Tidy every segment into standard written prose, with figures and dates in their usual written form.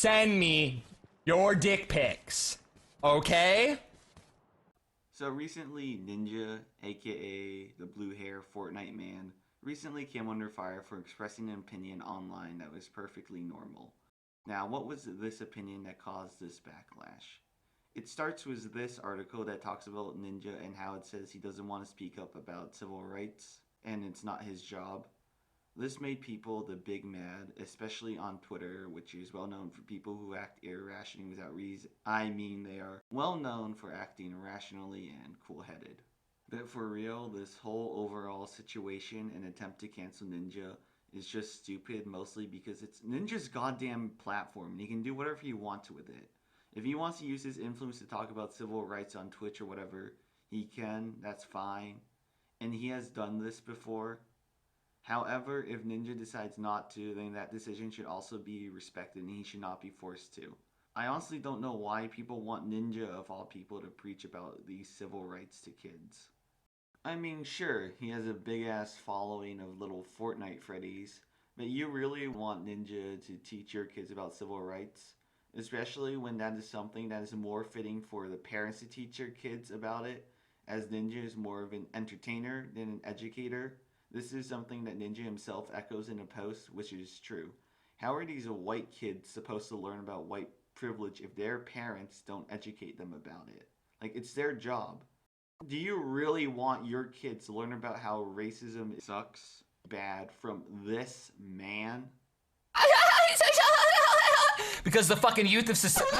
send me your dick pics. Okay? So recently, Ninja, aka the blue hair Fortnite man, recently came under fire for expressing an opinion online that was perfectly normal. Now, what was this opinion that caused this backlash? It starts with this article that talks about Ninja and how it says he doesn't want to speak up about civil rights and it's not his job. This made people the big mad, especially on Twitter, which is well known for people who act irrationally without reason. I mean, they are well known for acting irrationally and cool headed. But for real, this whole overall situation and attempt to cancel Ninja is just stupid, mostly because it's Ninja's goddamn platform and he can do whatever he wants with it. If he wants to use his influence to talk about civil rights on Twitch or whatever, he can, that's fine. And he has done this before. However, if Ninja decides not to, then that decision should also be respected and he should not be forced to. I honestly don't know why people want Ninja, of all people, to preach about these civil rights to kids. I mean, sure, he has a big ass following of little Fortnite Freddies, but you really want Ninja to teach your kids about civil rights? Especially when that is something that is more fitting for the parents to teach their kids about it, as Ninja is more of an entertainer than an educator. This is something that Ninja himself echoes in a post, which is true. How are these white kids supposed to learn about white privilege if their parents don't educate them about it? Like, it's their job. Do you really want your kids to learn about how racism sucks bad from this man? Because the fucking youth of society.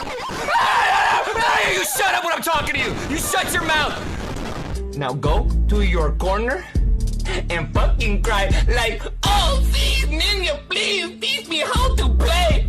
You shut up when I'm talking to you! You shut your mouth! Now go to your corner and fucking cry like, oh, please, Ninja, please teach me how to play!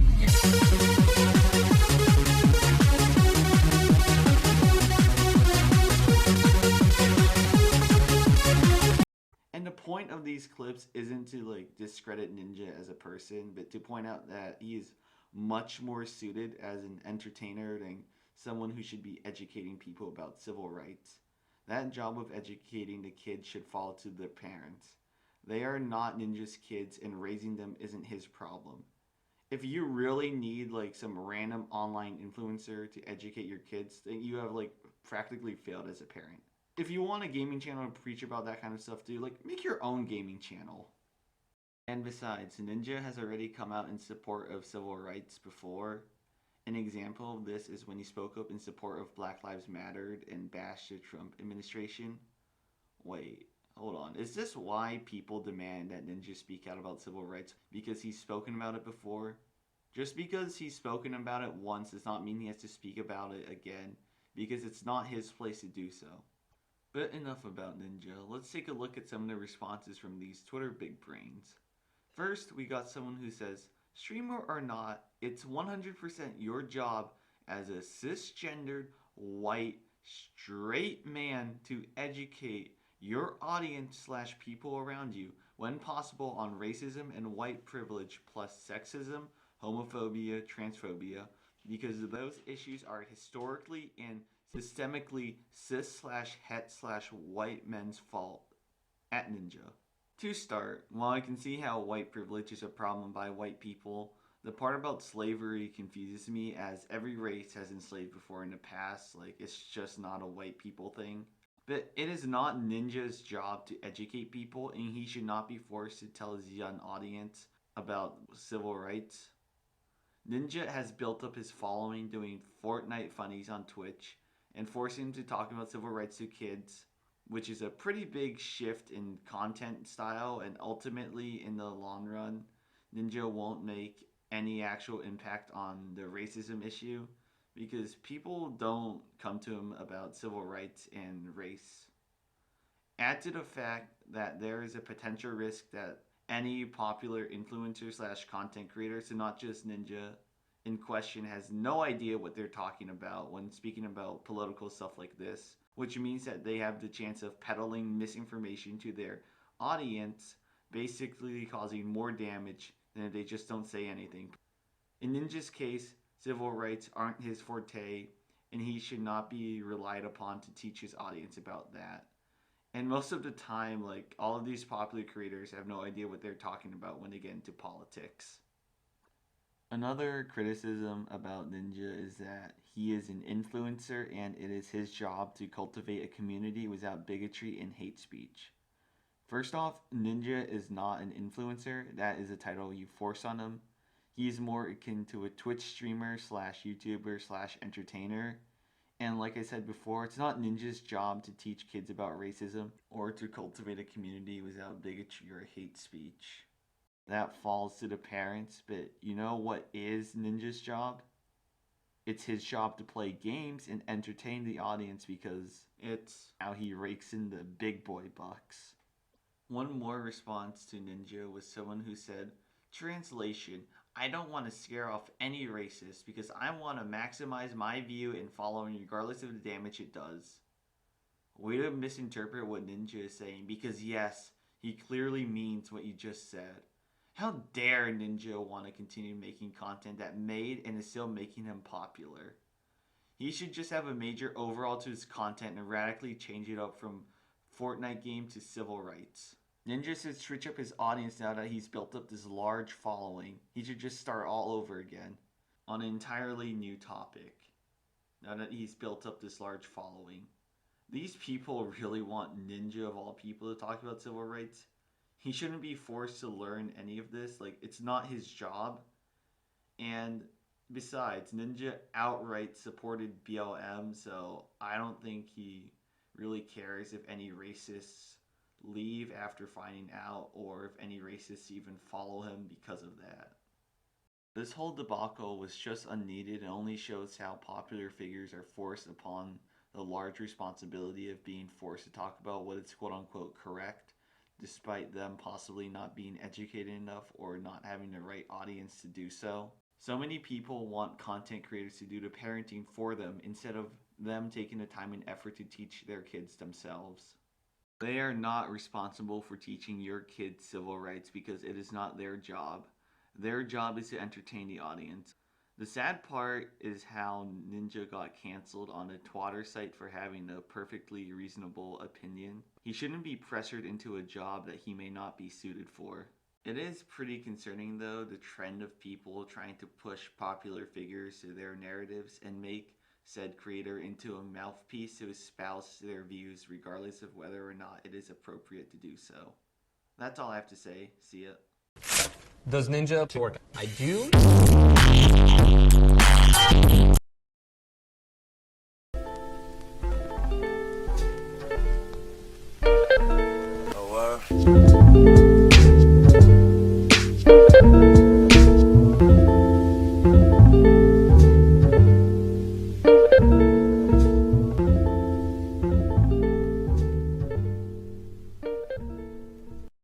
And the point of these clips isn't to like discredit Ninja as a person, but to point out that he is much more suited as an entertainer than someone who should be educating people about civil rights. That job of educating the kids should fall to their parents. They are not Ninja's kids and raising them isn't his problem. If you really need like some random online influencer to educate your kids, then you have like practically failed as a parent. If you want a gaming channel to preach about that kind of stuff, dude, like make your own gaming channel. And besides, Ninja has already come out in support of civil rights before. An example of this is when he spoke up in support of Black Lives Matter and bashed the Trump administration. Wait, hold on. Is this why people demand that Ninja speak out about civil rights? Because he's spoken about it before? Just because he's spoken about it once does not mean he has to speak about it again, because it's not his place to do so. But enough about Ninja. Let's take a look at some of the responses from these Twitter big brains. First, we got someone who says, streamer or not, it's 100% your job as a cisgendered, white, straight man to educate your audience / people around you, when possible, on racism and white privilege plus sexism, homophobia, transphobia, because those issues are historically and systemically cis / het / white men's fault. At Ninja. To start, while I can see how white privilege is a problem by white people, the part about slavery confuses me, as every race has enslaved before in the past. Like, it's just not a white people thing. But it is not Ninja's job to educate people, and he should not be forced to tell his young audience about civil rights. Ninja has built up his following doing Fortnite funnies on Twitch and forcing him to talk about civil rights to kids, which is a pretty big shift in content style, and ultimately, in the long run, Ninja won't make any actual impact on the racism issue, because people don't come to him about civil rights and race. Add to the fact that there is a potential risk that any popular influencer / content creator, so not just Ninja in question, has no idea what they're talking about when speaking about political stuff like this, which means that they have the chance of peddling misinformation to their audience, basically causing more damage than if they just don't say anything. In Ninja's case, civil rights aren't his forte, and he should not be relied upon to teach his audience about that. And most of the time, like, all of these popular creators have no idea what they're talking about when they get into politics. Another criticism about Ninja is that he is an influencer and it is his job to cultivate a community without bigotry and hate speech. First off, Ninja is not an influencer. That is a title you force on him. He is more akin to a Twitch streamer slash YouTuber slash entertainer. And like I said before, it's not Ninja's job to teach kids about racism or to cultivate a community without bigotry or hate speech. That falls to the parents, but you know what is Ninja's job? It's his job to play games and entertain the audience because it's how he rakes in the big boy bucks. One more response to Ninja was someone who said, translation, I don't want to scare off any racist because I want to maximize my view and following regardless of the damage it does. Way to misinterpret what Ninja is saying because yes, he clearly means what you just said. How dare Ninja want to continue making content that made and is still making him popular? He should just have a major overhaul to his content and radically change it up from Fortnite game to civil rights. Ninja should switch up his audience now that he's built up this large following. He should just start all over again on an entirely new topic. Now that he's built up this large following. These people really want Ninja of all people to talk about civil rights. He shouldn't be forced to learn any of this. Like, it's not his job. And besides, Ninja outright supported BLM, so I don't think he really cares if any racists leave after finding out or if any racists even follow him because of that. This whole debacle was just unneeded and only shows how popular figures are forced upon the large responsibility of being forced to talk about what is quote-unquote correct, despite them possibly not being educated enough or not having the right audience to do so. So many people want content creators to do the parenting for them instead of them taking the time and effort to teach their kids themselves. They are not responsible for teaching your kids civil rights because it is not their job. Their job is to entertain the audience. The sad part is how Ninja got canceled on a Twitter site for having a perfectly reasonable opinion. He shouldn't be pressured into a job that he may not be suited for. It is pretty concerning though, the trend of people trying to push popular figures to their narratives and make said creator into a mouthpiece to espouse their views regardless of whether or not it is appropriate to do so. That's all I have to say. See ya. Does Ninja work? I do.